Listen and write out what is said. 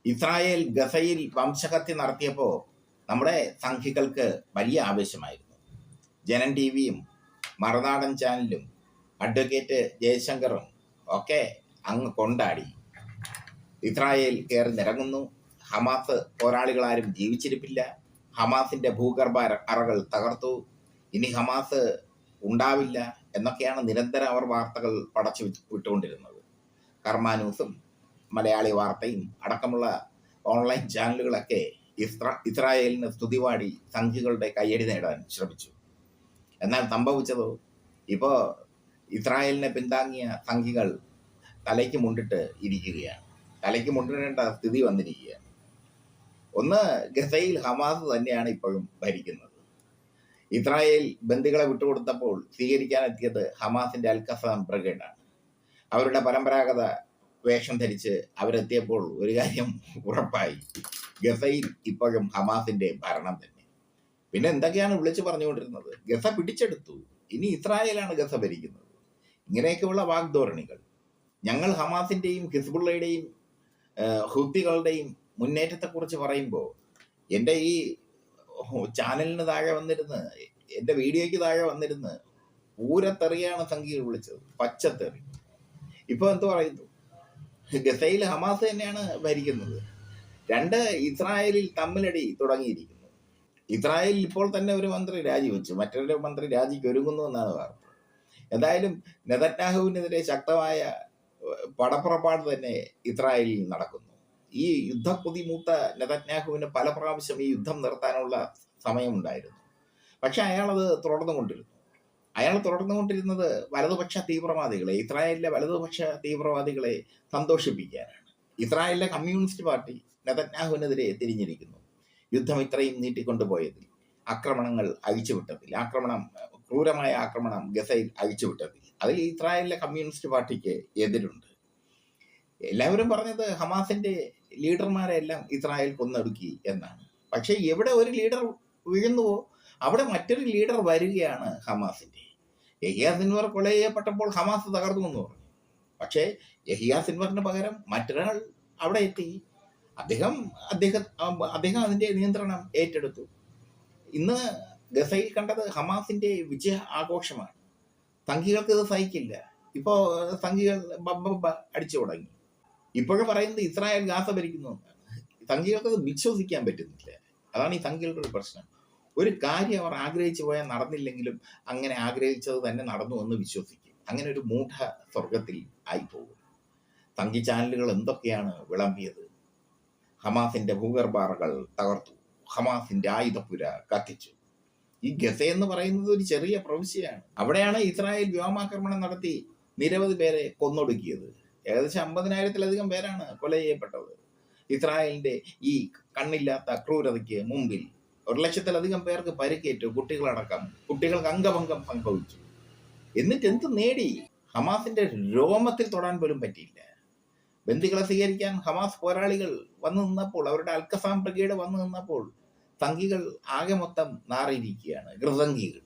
Israel ഗസയിൽ വംശഹത്യ നടത്തിയപ്പോൾ നമ്മുടെ സംഘികൾക്ക് വലിയ ആവേശമായിരുന്നു. ജനൻ ടി വിയും മറുനാടൻ ചാനലും അഡ്വക്കേറ്റ് ജയശങ്കറും ഒക്കെ അങ്ങ് കൊണ്ടാടി. ഇസ്രായേൽ കയറി നിരങ്ങുന്നു, ഹമാസ് പോരാളികളാരും ജീവിച്ചിരിപ്പില്ല, ഹമാസിന്റെ ഭൂഗർഭ അറകൾ തകർത്തു, ഇനി ഹമാസ് ഉണ്ടാവില്ല എന്നൊക്കെയാണ് നിരന്തരം അവർ വാർത്തകൾ പടച്ചു വിട്ടുകൊണ്ടിരുന്നത്. കർമ്മ ന്യൂസും മലയാളി വാർത്തയും അടക്കമുള്ള ഓൺലൈൻ ചാനലുകളൊക്കെ ഇസ്രായേലിന് സ്തുതിവാടി സംഘികളുടെ കയ്യടി നേടാൻ ശ്രമിച്ചു. എന്നാൽ സംഭവിച്ചതോ, ഇപ്പോൾ ഇസ്രായേലിനെ പിന്താങ്ങിയ സംഘികൾ തലയ്ക്ക് മുണ്ടിട്ട് ഇരിക്കുകയാണ്. തലയ്ക്ക് മുണ്ടിടേണ്ട സ്ഥിതി വന്നിരിക്കുകയാണ്. ഒന്ന്, ഗസയിൽ ഹമാസ് തന്നെയാണ് ഇപ്പോഴും ഭരിക്കുന്നത്. ഇസ്രായേൽ ബന്ദികളെ വിട്ടുകൊടുത്തപ്പോൾ സ്വീകരിക്കാനെത്തിയത് ഹമാസിന്റെ അൽഖസാം ബ്രിഗേഡാണ്. അവരുടെ പരമ്പരാഗത വേഷം ധരിച്ച് അവരെത്തിയപ്പോൾ ഒരു കാര്യം ഉറപ്പായി, ഗസയിൽ ഇപ്പോഴും ഹമാസിന്റെ ഭരണം തന്നെ. പിന്നെ എന്തൊക്കെയാണ് വിളിച്ചു പറഞ്ഞുകൊണ്ടിരുന്നത്? ഗസ പിടിച്ചെടുത്തു, ഇനി ഇസ്രായേലാണ് ഗസ ഭരിക്കുന്നത്. ഇങ്ങനെയൊക്കെയുള്ള വാഗ്ധോരണികൾ. ഞങ്ങൾ ഹമാസിന്റെയും ഹിസ്ബുള്ളയുടെയും ഹൂത്തികളുടെയും മുന്നേറ്റത്തെക്കുറിച്ച് പറയുമ്പോൾ എൻ്റെ ഈ ചാനലിന് താഴെ വന്നിരുന്ന്, എൻ്റെ വീഡിയോയ്ക്ക് താഴെ വന്നിരുന്ന് പൂരത്തെറിയാണ് സംഘികൾ വിളിച്ചത്, പച്ചത്തെറി. ഇപ്പോൾ എന്ത് പറയുന്നു? ഗസയിൽ ഹമാസ് തന്നെയാണ് ഭരിക്കുന്നത്. രണ്ട്, ഇസ്രായേലിൽ തമ്മിലടി തുടങ്ങിയിരിക്കുന്നു. ഇസ്രായേലിൽ ഇപ്പോൾ തന്നെ ഒരു മന്ത്രി രാജിവെച്ചു, മറ്റൊരു മന്ത്രി രാജിക്ക് ഒരുങ്ങുന്നു എന്നാണ് വാർത്ത. എന്തായാലും നെതന്യാഹുവിനെതിരെ ശക്തമായ പടപ്പുറപ്പാട് തന്നെ ഇസ്രായേലിൽ നടക്കുന്നു. ഈ യുദ്ധക്കൊതി മൂത്ത നെതന്യാഹുവിന് പല പ്രാവശ്യം ഈ യുദ്ധം നിർത്താനുള്ള സമയമുണ്ടായിരുന്നു. പക്ഷെ അയാളത് തുടർന്നുകൊണ്ടിരുന്നു. അയാൾ തുടർന്നുകൊണ്ടിരുന്നത് വലതുപക്ഷ തീവ്രവാദികളെ, ഇസ്രായേലിലെ വലതുപക്ഷ തീവ്രവാദികളെ സന്തോഷിപ്പിക്കാനാണ്. ഇസ്രായേലിലെ കമ്മ്യൂണിസ്റ്റ് പാർട്ടി നെതന്യാഹുവിനെതിരെ തിരിഞ്ഞിരിക്കുന്നു. യുദ്ധം ഇത്രയും നീട്ടിക്കൊണ്ടുപോയതിൽ, ആക്രമണങ്ങൾ അഴിച്ചുവിട്ടതിൽ, ക്രൂരമായ ആക്രമണം ഗസയിൽ അഴിച്ചുവിട്ടതിൽ, അതിൽ ഇസ്രായേലിലെ കമ്മ്യൂണിസ്റ്റ് പാർട്ടിക്ക് എതിരുണ്ട്. എല്ലാവരും പറഞ്ഞത് ഹമാസിന്റെ ലീഡർമാരെ എല്ലാം ഇസ്രായേൽ കൊന്നൊടുക്കി എന്നാണ്. പക്ഷെ എവിടെ ഒരു ലീഡർ വീഴുന്നുവോ അവിടെ മറ്റൊരു ലീഡർ വരികയാണ് ഹമാസിന്റെ. യഹിയ സിൻവർ കൊല ചെയ്യപ്പെട്ടപ്പോൾ ഹമാസ് തകർന്നു എന്ന് പറഞ്ഞു. പക്ഷേ യഹിയ സിൻവറിന് പകരം മറ്റൊരാൾ അവിടെ എത്തി. അദ്ദേഹം അതിന്റെ നിയന്ത്രണം ഏറ്റെടുത്തു. ഇന്ന് ഗസയിൽ കണ്ടത് ഹമാസിന്റെ വിജയ ആഘോഷമാണ്. സംഘികൾക്ക് ഇത് സഹിക്കില്ല. ഇപ്പോ സംഘികൾ ബബ്ബ അടിച്ചു തുടങ്ങി. ഇപ്പോഴും പറയുന്നത് ഇസ്രായേൽ ഗാസ ഭരിക്കുന്നു എന്നാണ്. സംഘികൾക്ക് അത് വിശ്വസിക്കാൻ പറ്റുന്നില്ല. അതാണ് ഈ സംഘികളുടെ ഒരു പ്രശ്നം. ഒരു കാര്യം അവർ ആഗ്രഹിച്ചു പോയാൽ നടന്നില്ലെങ്കിലും അങ്ങനെ ആഗ്രഹിച്ചത് തന്നെ നടന്നു എന്ന് വിശ്വസിക്കും. അങ്ങനെ ഒരു മൂഢ സ്വർഗത്തിൽ ആയിപ്പോകും. സംഘി ചാനലുകൾ എന്തൊക്കെയാണ് വിളമ്പിയത്? ഹമാസിന്റെ ഭൂഗർഭാറകൾ തകർത്തു, ഹമാസിന്റെ ആയുധപ്പുര കത്തിച്ചു. ഈ ഗസ എന്ന് പറയുന്നത് ഒരു ചെറിയ പ്രവിശ്യയാണ്. അവിടെയാണ് ഇസ്രായേൽ വ്യോമാക്രമണം നടത്തി നിരവധി പേരെ കൊന്നൊടുക്കിയത്. ഏകദേശം 50,000-ലധികം പേരാണ് കൊല ചെയ്യപ്പെട്ടത്. ഇസ്രായേലിന്റെ ഈ കണ്ണില്ലാത്ത ക്രൂരതയ്ക്ക് മുമ്പിൽ 1,00,000-ലധികം പേർക്ക് പരിക്കേറ്റു, കുട്ടികളടക്കം. കുട്ടികൾക്ക് അംഗഭംഗം സംഭവിച്ചു. എന്നിട്ട് എന്ത് നേടി? ഹമാസിന്റെ രോമത്തിൽ തൊടാൻ പോലും പറ്റിയില്ല. ബന്ദികളെ സ്വീകരിക്കാൻ ഹമാസ് പോരാളികൾ വന്നു നിന്നപ്പോൾ, അവരുടെ അൽഖസാം ബ്രിഗേഡ് വന്നു നിന്നപ്പോൾ സംഘികൾ ആകെ മൊത്തം നാറിയിരിക്കുകയാണ്, ഗൃസംഘികൾ.